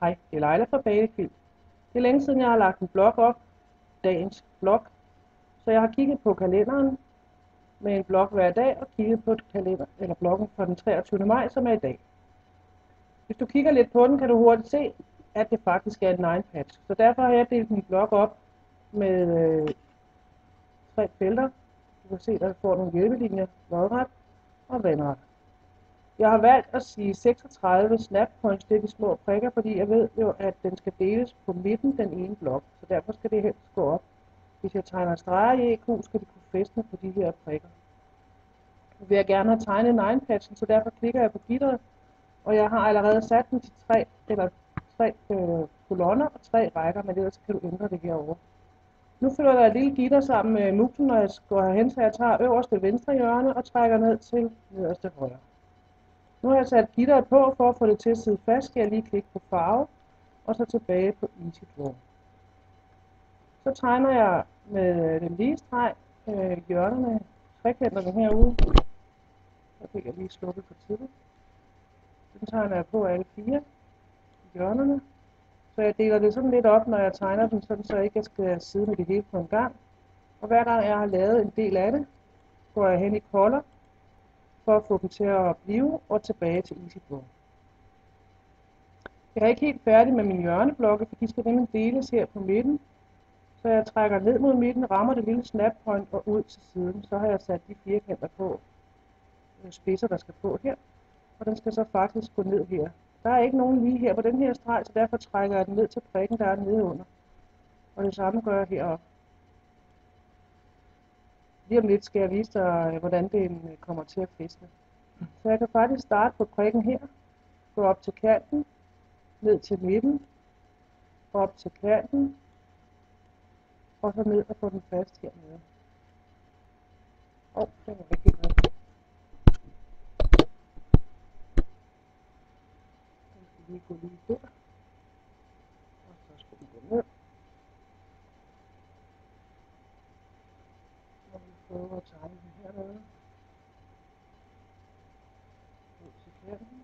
Hej, det er Leila fra Badefilt. Det er længe siden, jeg har lagt en blog op, dagens blog. Så jeg har kigget på kalenderen med en blog hver dag og kigget på bloggen for den 23. maj, som er i dag. Hvis du kigger lidt på den, kan du hurtigt se, at det faktisk er en 9-patch. Så derfor har jeg delt min blog op med 3 felter. Du kan se, at der får nogle hjælpelinjer, lodret og vandret. Jeg har valgt at sige 36 snap points, det er de små prikker, fordi jeg ved jo, at den skal deles på midten, den ene blok. Så derfor skal det helst gå op. Hvis jeg tegner streger i EQ, skal de kunne fæstne på de her prikker. Nu vil jeg gerne have tegnet 9-patchen, så derfor klikker jeg på gitteret, og jeg har allerede sat den til 3 kolonner og 3 rækker, men ellers kan du ændre det herovre. Nu følger der et lille gitter sammen med musen, når jeg går herhen, så jeg tager øverste venstre hjørne og trækker ned til nederste højre. Nu har jeg sat gitteret på, for at få det til at sidde fast, skal jeg lige klikke på farve, og så tilbage på Easy Draw. Så tegner jeg med den lige streg hjørnerne, trekanterne herude. Så fik jeg lige sluppet for tidligt. Den tegner jeg på alle 4 hjørnerne. Så jeg deler det sådan lidt op, når jeg tegner den, sådan så jeg ikke skal sidde med det hele på en gang. Og hver gang jeg har lavet en del af det, går jeg hen i Color, for at få dem til at blive, og tilbage til Easy Draw. Jeg er ikke helt færdig med mine hjørneblokke, for de skal nemlig deles her på midten. Så jeg trækker ned mod midten, rammer det lille snap point og ud til siden. Så har jeg sat de firkanter på, spidser der skal på her. Og den skal så faktisk gå ned her. Der er ikke nogen lige her på den her streg, så derfor trækker jeg den ned til prikken, der er nede under. Og det samme gør jeg heroppe. Lige om lidt skal jeg vise dig, hvordan den kommer til at fæstne. Så jeg kan faktisk starte på prikken her, gå op til kanten, ned til midten, op til kanten, og så ned og få den fast hernede. Den er rigtig godt. Den skal lige gå lige der, og så skal den gå ned. Og vi prøver at tegne den hernede. Ud til kanten.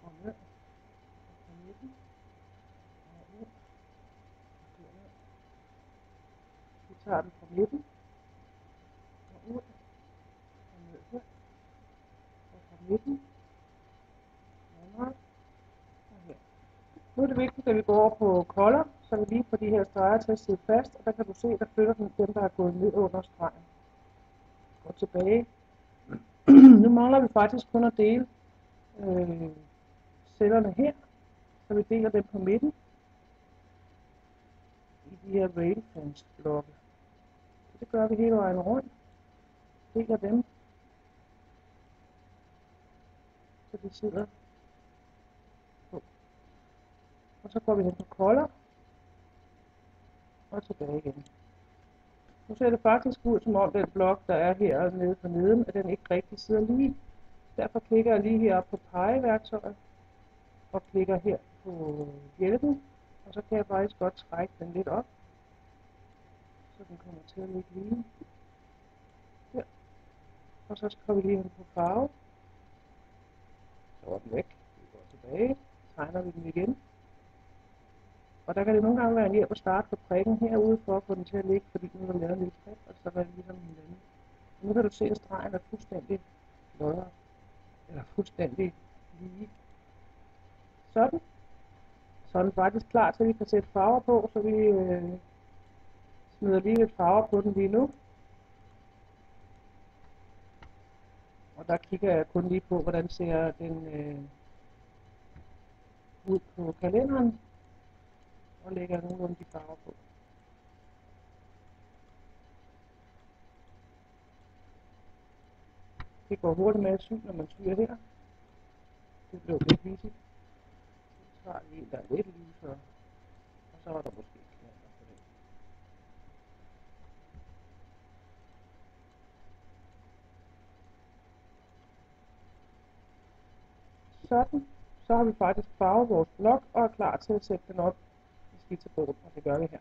Og ned. Og på midten. Og ud. Og derned. Vi tager den fra midten. Og ud. Og ned her. Og fra midten. Og her. Nu er det vigtigt, at vi går over på Color, så vi lige får de her streger til at sidde fast, og der kan du se, der flytter den dem, der er gået ned under stregen. Og tilbage. Nu mangler vi faktisk kun at dele cellerne her, så vi deler dem på midten i de her railfence blokke. Så det gør vi hele vejen rundt. Deler dem, så de sidder på. Og så går vi hen på Color og tilbage igen. Nu ser det faktisk ud, som om den blok, der er her nede på neden, at den ikke rigtig sidder lige. Derfor klikker jeg lige heroppe på pegeværktøjet og klikker her på hjælpen, og så kan jeg faktisk godt trække den lidt op, så den kommer til at ligge lige der. Og så skal vi lige hen på farve, så er den væk, vi går tilbage, tegner vi den igen. Og der kan det nogle gange være en hjælp at starte på prikken herude for at få den til at ligge, fordi nu er der lavet en lille prik, og så er det ligesom hinanden. Og nu kan du se, at stregen er fuldstændig lodret, eller fuldstændig lige. Sådan. Så er den faktisk klar til, at vi kan sætte farver på, så vi smider lige lidt farver på den lige nu. Og der kigger jeg kun lige på, hvordan ser den ud på kalenderen, og lægger nogenlunde de farver på. Det går hurtigt med at sy, når man syr her. Det blev lidt hissigt. Så tager vi en, der er lidt lysere, og så er der måske knaller på det. Sådan. Så har vi faktisk farvet vores blok og er klar til at sætte den op i skitsebordet, og det gør vi her.